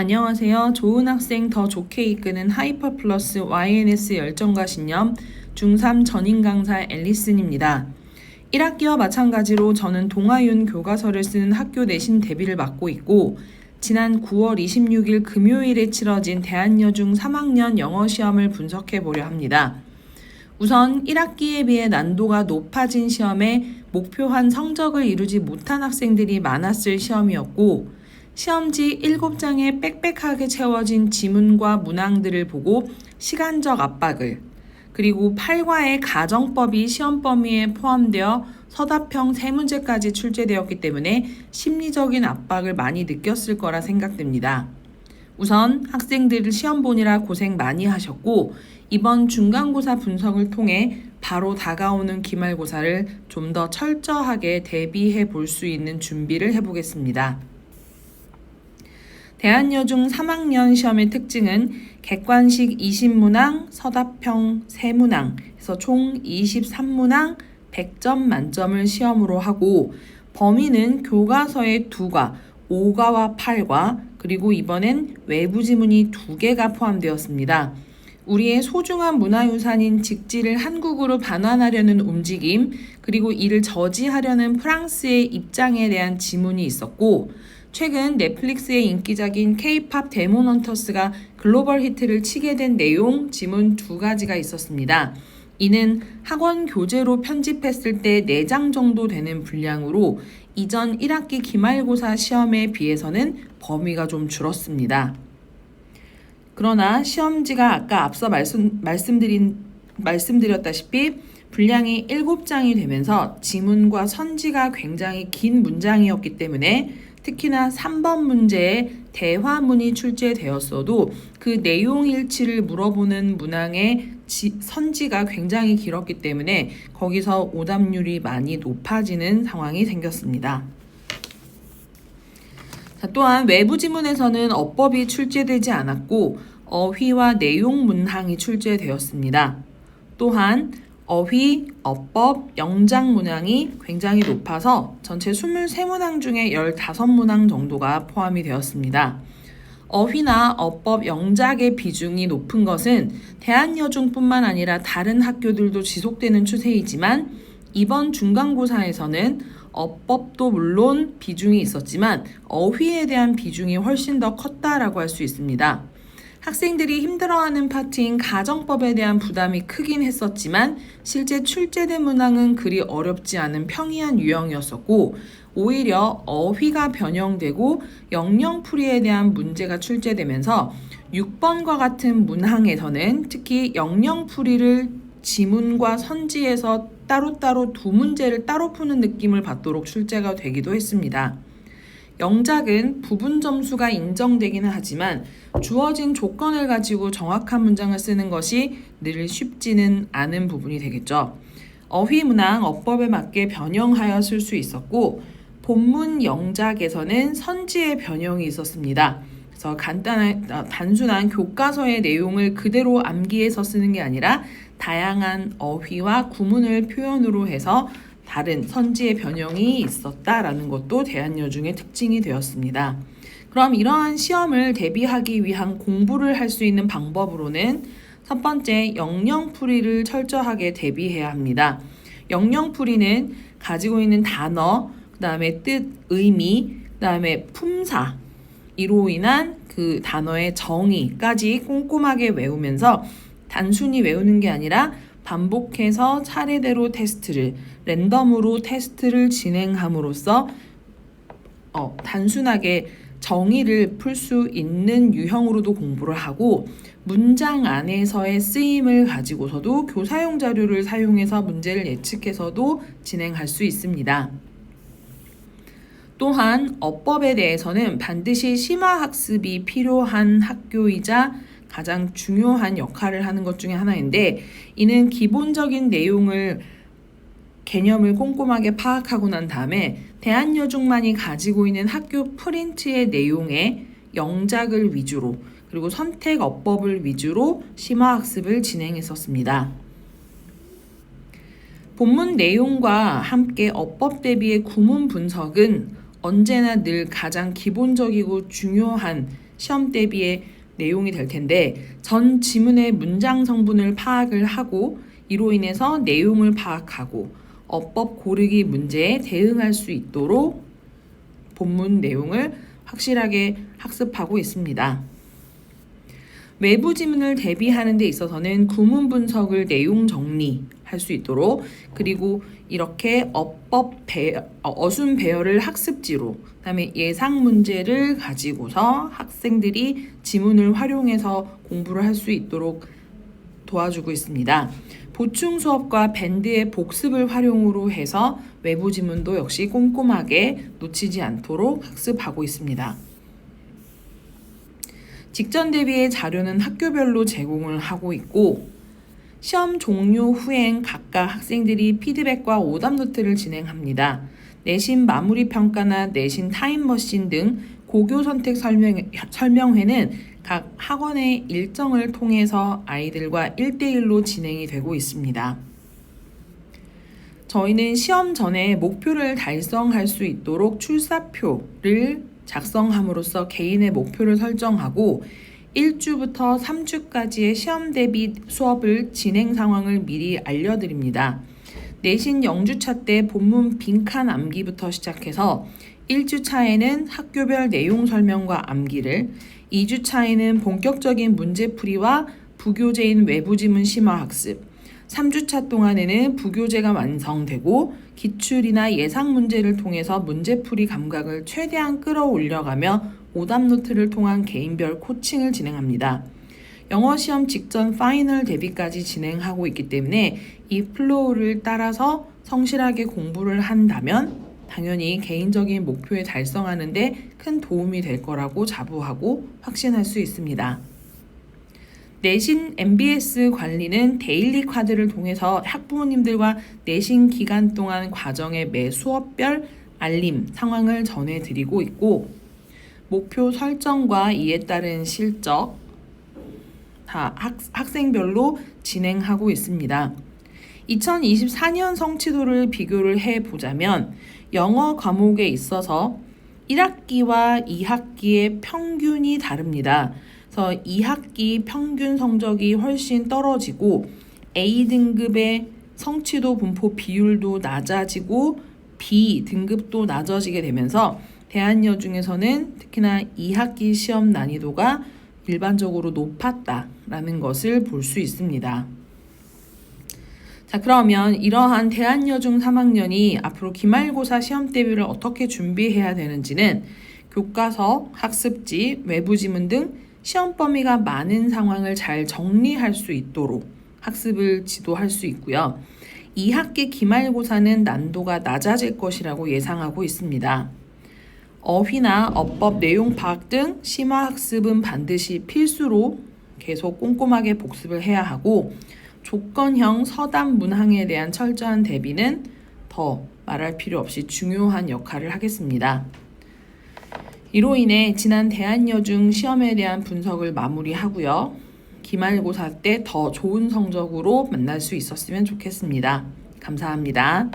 안녕하세요. 좋은 학생 더 좋게 이끄는 하이퍼 플러스 YNS 열정과 신념 중3 전임 강사 앨리슨입니다. 1학기와 마찬가지로 저는 동아윤 교과서를 쓰는 학교 내신 대비를 맡고 있고 지난 9월 26일 금요일에 치러진 대한여중 3학년 영어 시험을 분석해 보려 합니다. 우선 1학기에 비해 난도가 높아진 시험에 목표한 성적을 이루지 못한 학생들이 많았을 시험이었고 시험지 7장에 빽빽하게 채워진 지문과 문항들을 보고 시간적 압박을 그리고 8과의 가정법이 시험 범위에 포함되어 서답형 3문제까지 출제되었기 때문에 심리적인 압박을 많이 느꼈을 거라 생각됩니다. 우선 학생들을 시험 보느라 고생 많이 하셨고 이번 중간고사 분석을 통해 바로 다가오는 기말고사를 좀 더 철저하게 대비해 볼 수 있는 준비를 해보겠습니다. 대한여중 3학년 시험의 특징은 객관식 20문항, 서답형 3문항, 그래서 총 23문항 100점 만점을 시험으로 하고 범위는 교과서의 2과, 5과와 8과, 그리고 이번엔 외부 지문이 2개가 포함되었습니다. 우리의 소중한 문화유산인 직지를 한국으로 반환하려는 움직임, 그리고 이를 저지하려는 프랑스의 입장에 대한 지문이 있었고 최근 넷플릭스의 인기작인 K-팝 데몬 헌터스가 글로벌 히트를 치게 된 내용 지문 2가지가 있었습니다. 이는 학원 교재로 편집했을 때 4장 정도 되는 분량으로 이전 1학기 기말고사 시험에 비해서는 범위가 좀 줄었습니다. 그러나 시험지가 아까 앞서 말씀드렸다시피 분량이 7장이 되면서 지문과 선지가 굉장히 긴 문장이었기 때문에 특히나 3번 문제에 대화문이 출제되었어도 그 내용 일치를 물어보는 문항의 선지가 굉장히 길었기 때문에 거기서 오답률이 많이 높아지는 상황이 생겼습니다. 또한 외부 지문에서는 어법이 출제되지 않았고 어휘와 내용 문항이 출제되었습니다. 또한 어휘, 어법, 영장 문항이 굉장히 높아서 전체 23문항 중에 15문항 정도가 포함이 되었습니다. 어휘나 어법, 영작의 비중이 높은 것은 대한여중뿐만 아니라 다른 학교들도 지속되는 추세이지만 이번 중간고사에서는 어법도 물론 비중이 있었지만 어휘에 대한 비중이 훨씬 더 컸다라고 할 수 있습니다. 학생들이 힘들어하는 파트인 가정법에 대한 부담이 크긴 했었지만 실제 출제된 문항은 그리 어렵지 않은 평이한 유형이었었고 오히려 어휘가 변형되고 영영풀이에 대한 문제가 출제되면서 6번과 같은 문항에서는 특히 영영풀이를 지문과 선지에서 따로따로 2문제를 따로 푸는 느낌을 받도록 출제가 되기도 했습니다. 영작은 부분 점수가 인정되기는 하지만 주어진 조건을 가지고 정확한 문장을 쓰는 것이 늘 쉽지는 않은 부분이 되겠죠. 어휘 문항 어법에 맞게 변형하여 쓸 수 있었고 본문 영작에서는 선지의 변형이 있었습니다. 그래서 단순한 교과서의 내용을 그대로 암기해서 쓰는 게 아니라 다양한 어휘와 구문을 표현으로 해서 다른 선지의 변형이 있었다라는 것도 대한여중의 특징이 되었습니다. 그럼 이러한 시험을 대비하기 위한 공부를 할 수 있는 방법으로는 첫 번째, 영영풀이를 철저하게 대비해야 합니다. 영영풀이는 가지고 있는 단어, 그 다음에 뜻, 의미, 그 다음에 품사, 이로 인한 그 단어의 정의까지 꼼꼼하게 외우면서 단순히 외우는 게 아니라 반복해서 차례대로 랜덤으로 테스트를 진행함으로써 단순하게 정의를 풀 수 있는 유형으로도 공부를 하고 문장 안에서의 쓰임을 가지고서도 교사용 자료를 사용해서 문제를 예측해서도 진행할 수 있습니다. 또한 어법에 대해서는 반드시 심화학습이 필요한 학교이자 가장 중요한 역할을 하는 것 중에 하나인데 이는 기본적인 개념을 꼼꼼하게 파악하고 난 다음에 대한여중만이 가지고 있는 학교 프린트의 내용에 영작을 위주로 그리고 선택 어법을 위주로 심화학습을 진행했었습니다. 본문 내용과 함께 어법 대비의 구문 분석은 언제나 늘 가장 기본적이고 중요한 시험 대비의 내용이 될 텐데 전 지문의 문장 성분을 파악을 하고 이로 인해서 내용을 파악하고 어법 고르기 문제에 대응할 수 있도록 본문 내용을 확실하게 학습하고 있습니다. 외부 지문을 대비하는 데 있어서는 구문 분석을 내용 정리할 수 있도록 그리고 이렇게 어순 배열을 학습지로 그다음에 예상 문제를 가지고서 학생들이 지문을 활용해서 공부를 할 수 있도록 도와주고 있습니다. 보충 수업과 밴드의 복습을 활용으로 해서 외부 지문도 역시 꼼꼼하게 놓치지 않도록 학습하고 있습니다. 직전 대비의 자료는 학교별로 제공을 하고 있고 시험 종료 후엔 각각 학생들이 피드백과 오답 노트를 진행합니다. 내신 마무리 평가나 내신 타임머신 등 고교 선택 설명회는 각 학원의 일정을 통해서 아이들과 1대1로 진행이 되고 있습니다. 저희는 시험 전에 목표를 달성할 수 있도록 출사표를 작성함으로써 개인의 목표를 설정하고 1주부터 3주까지의 시험 대비 수업을 진행 상황을 미리 알려드립니다. 내신 0주차 때 본문 빈칸 암기부터 시작해서 1주차에는 학교별 내용 설명과 암기를, 2주차에는 본격적인 문제풀이와 부교재인 외부 지문 심화 학습, 3주차 동안에는 부교재가 완성되고 기출이나 예상 문제를 통해서 문제풀이 감각을 최대한 끌어올려가며 오답 노트를 통한 개인별 코칭을 진행합니다. 영어 시험 직전 파이널 대비까지 진행하고 있기 때문에 이 플로우를 따라서 성실하게 공부를 한다면 당연히 개인적인 목표에 달성하는 데 큰 도움이 될 거라고 자부하고 확신할 수 있습니다. 내신 MBS 관리는 데일리 카드를 통해서 학부모님들과 내신 기간 동안 과정의 매 수업별 알림 상황을 전해드리고 있고 목표 설정과 이에 따른 실적 다 학생별로 진행하고 있습니다. 2024년 성취도를 비교를 해보자면 영어 과목에 있어서 1학기와 2학기의 평균이 다릅니다. 그래서 2학기 평균 성적이 훨씬 떨어지고 A등급의 성취도 분포 비율도 낮아지고 B등급도 낮아지게 되면서 대한여중에서는 특히나 2학기 시험 난이도가 일반적으로 높았다라는 것을 볼 수 있습니다. 자, 그러면 이러한 대한여중 3학년이 앞으로 기말고사 시험 대비를 어떻게 준비해야 되는지는 교과서, 학습지, 외부 지문 등 시험 범위가 많은 상황을 잘 정리할 수 있도록 학습을 지도할 수 있고요. 2학기 기말고사는 난도가 낮아질 것이라고 예상하고 있습니다. 어휘나 어법 내용 파악 등 심화 학습은 반드시 필수로 계속 꼼꼼하게 복습을 해야 하고 조건형 서담 문항에 대한 철저한 대비는 더 말할 필요 없이 중요한 역할을 하겠습니다. 이로 인해 지난 대한여중 시험에 대한 분석을 마무리하고요. 기말고사 때 더 좋은 성적으로 만날 수 있었으면 좋겠습니다. 감사합니다.